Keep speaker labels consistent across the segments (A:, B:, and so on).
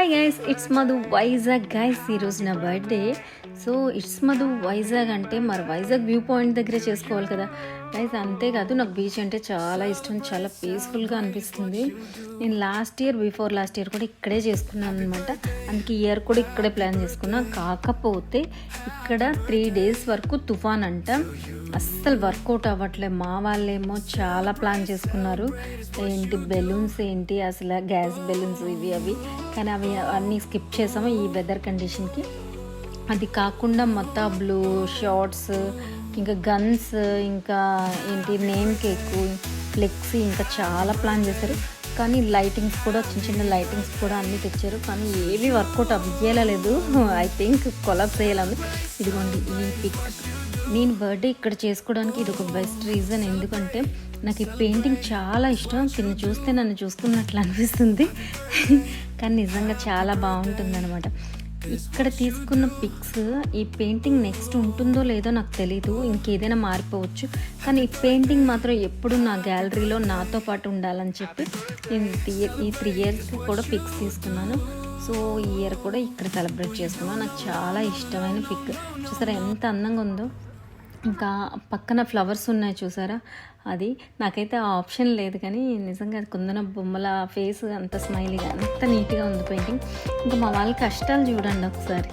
A: Hi guys, it's Madhu Vizag. Guys ఈరోజు నా birthday. So it's Madhu Vizag అంటే మరి వైజాగ్ వ్యూ పాయింట్ దగ్గరే చేసుకోవాలి కదా గైస్. అంతేకాదు నాకు బీచ్ అంటే చాలా ఇష్టం, చాలా పీస్ఫుల్గా అనిపిస్తుంది. నేను బిఫోర్ లాస్ట్ ఇయర్ కూడా ఇక్కడే చేసుకున్నాను అనమాట. అందుకే ఇయర్ కూడా ఇక్కడే ప్లాన్ చేసుకున్నా. కాకపోతే ఇక్కడ 3 days వరకు తుఫాన్ అంట, అస్సలు వర్కౌట్ అవ్వట్లేదు. మా వాళ్ళేమో చాలా ప్లాన్ చేసుకున్నారు, ఏంటి బెలూన్స్ ఏంటి అసలు గ్యాస్ బెలూన్స్ ఇవి అవి, కానీ అవి అన్నీ స్కిప్ చేసాము ఈ వెదర్ కండిషన్కి. అది కాకుండా మతాబ్లు, షార్ట్స్, ఇంకా గన్స్, ఇంకా ఏంటి నేమ్ కేకు, ఫ్లెక్సీ, ఇంకా చాలా ప్లాన్ చేశారు. కానీ లైటింగ్స్ కూడా చిన్న చిన్న లైటింగ్స్ కూడా అన్నీ తెచ్చారు, కానీ ఏవి వర్కౌట్ అవ్వలేదు. ఐ థింక్ కొలాప్స్ అయ్యేలా. ఇదిగోండి ఈ పిక్. నేను బర్త్డే ఇక్కడ చేసుకోవడానికి ఇది ఒక బెస్ట్ రీజన్. ఎందుకంటే నాకు ఈ పెయింటింగ్ చాలా ఇష్టం. తిని చూస్తే నన్ను చూసుకున్నట్లు అనిపిస్తుంది, కానీ నిజంగా చాలా బాగుంటుంది అనమాట. ఇక్కడ తీసుకున్న పిక్స్, ఈ పెయింటింగ్ నెక్స్ట్ ఉంటుందో లేదో నాకు తెలీదు, ఇంకేదైనా మారిపోవచ్చు. కానీ ఈ పెయింటింగ్ మాత్రం ఎప్పుడు నా గ్యాలరీలో నాతో పాటు ఉండాలని చెప్పి నేను ఈ 3 years కూడా పిక్స్ తీసుకున్నాను. సో ఈ ఇయర్ కూడా ఇక్కడ సెలబ్రేట్ చేసుకున్నాను. నాకు చాలా ఇష్టమైన పిక్. చూసారా ఎంత అందంగా ఉందో. ఇంకా పక్కన ఫ్లవర్స్ ఉన్నాయి చూసారా, అది నాకైతే ఆ ఆప్షన్ లేదు, కానీ నిజంగా కుందన బొమ్మల ఫేస్ అంత స్మైలీగా అంత నీట్గా ఉంది పెయింటింగ్. ఇంకా మా వాళ్ళ కష్టాలు చూడండి ఒకసారి.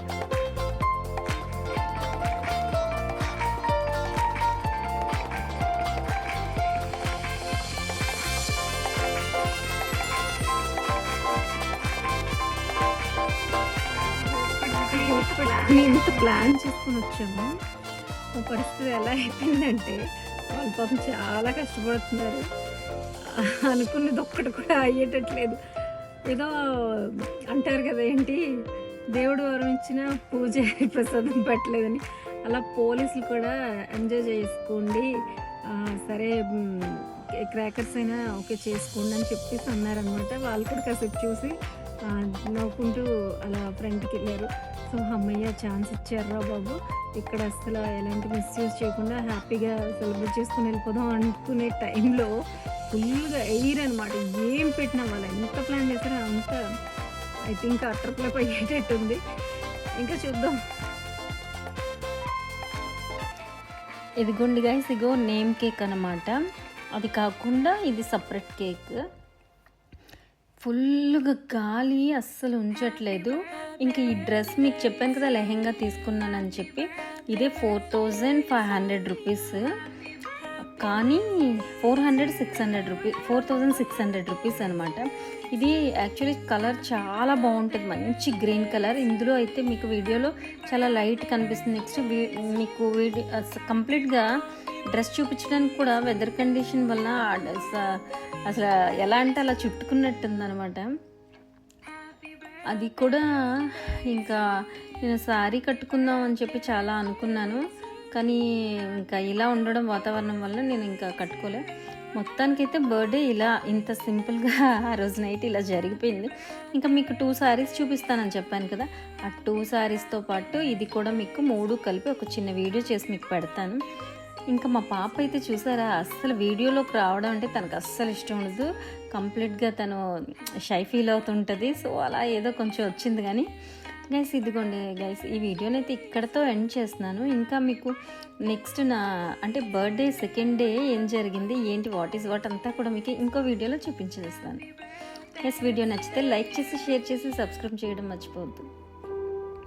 A: ఇంత ప్లాన్ చేసుకుని వచ్చాము, మా పరిస్థితి ఎలా అయిపోయిందంటే వాళ్ళు పాపం చాలా కష్టపడుతున్నారు. అనుకున్నది ఒక్కటి కూడా అయ్యేటట్లేదు. ఏదో అంటారు కదా, ఏంటి దేవుడు వరం ఇచ్చిన పూజ ప్రసాదం పెట్టలేదని, అలా పోలీసులు కూడా ఎంజాయ్ చేసుకోండి, సరే క్రాకర్స్ అయినా ఓకే చేసుకోండి అని చెప్పేసి అన్నారనమాట. వాళ్ళు కూడా కాసేపు చూసి నవ్వుకుంటూ అలా ఫ్రంట్కి వెళ్ళారు. సో అమ్మయ్య ఛాన్స్ ఇచ్చారా బాబు, ఇక్కడ అసలు ఎలాంటి మిస్యూజ్ చేయకుండా హ్యాపీగా సెలబ్రేట్ చేసుకుని వెళ్ళిపోదాం అనుకునే టైంలో ఫుల్గా ఎయిర్ అనమాట. ఏం పెట్టినా వాళ్ళు ఎంత ప్లాన్ చేస్తారో అంత ఐ థింక్ అట్రప్లప్ అయ్యేటట్టుంది. ఇంకా చూద్దాం. ఇదిగోండి గైస్, ఇగో నేమ్ కేక్ అనమాట. అది కాకుండా ఇది సపరేట్ కేక్. ఫుల్గా గాలి అస్సలు ఉంచట్లేదు. ఇంకా ఈ డ్రెస్ మీకు చెప్పాను కదా, లెహెంగా తీసుకున్నానని చెప్పి, ఇదే 4500 రూపీస్, కానీ 4600 రూపీస్ అనమాట. ఇది యాక్చువల్లీ కలర్ చాలా బాగుంటుంది, మంచి గ్రీన్ కలర్. ఇందులో అయితే మీకు వీడియోలో చాలా లైట్ కనిపిస్తుంది. నెక్స్ట్ మీకు కంప్లీట్గా డ్రెస్ చూపించడానికి కూడా వెదర్ కండిషన్ వల్ల అసలు ఎలా అంటే అలా చుట్టుకున్నట్టుందనమాట. అది కూడా ఇంకా నేను శారీ కట్టుకుందాం అని చెప్పి చాలా అనుకున్నాను, కానీ ఇంకా ఇలా ఉండడం వాతావరణం వల్ల నేను ఇంకా కట్టుకోలే. మొత్తానికైతే బర్త్డే ఇలా ఇంత సింపుల్గా ఆ రోజు నైట్ ఇలా జరిగిపోయింది. ఇంకా మీకు 2 sarees చూపిస్తానని చెప్పాను కదా, ఆ 2 sareesతో పాటు ఇది కూడా మీకు 3 కలిపి ఒక చిన్న వీడియో చేసి మీకు పెడతాను. ఇంకా మా పాప అయితే చూసారా, అస్సలు వీడియోలోకి రావడం అంటే తనకు అస్సలు ఇష్టం ఉండదు. కంప్లీట్గా తను షై ఫీల్ అవుతుంటుంది. సో అలా ఏదో కొంచెం వచ్చింది. కానీ గైస్ ఇదిగోండి గైస్, ఈ వీడియోని అయితే ఇక్కడతో ఎండ్ చేస్తున్నాను. ఇంకా మీకు నెక్స్ట్ నా అంటే బర్త్డే సెకండ్ డే ఏం జరిగింది, ఏంటి, వాట్ ఈస్ వాట్ అంతా కూడా మీకు ఇంకో వీడియోలో చూపించేస్తాను. గైస్ వీడియో నచ్చితే లైక్ చేసి, షేర్ చేసి, సబ్స్క్రైబ్ చేయడం మర్చిపోవద్దు.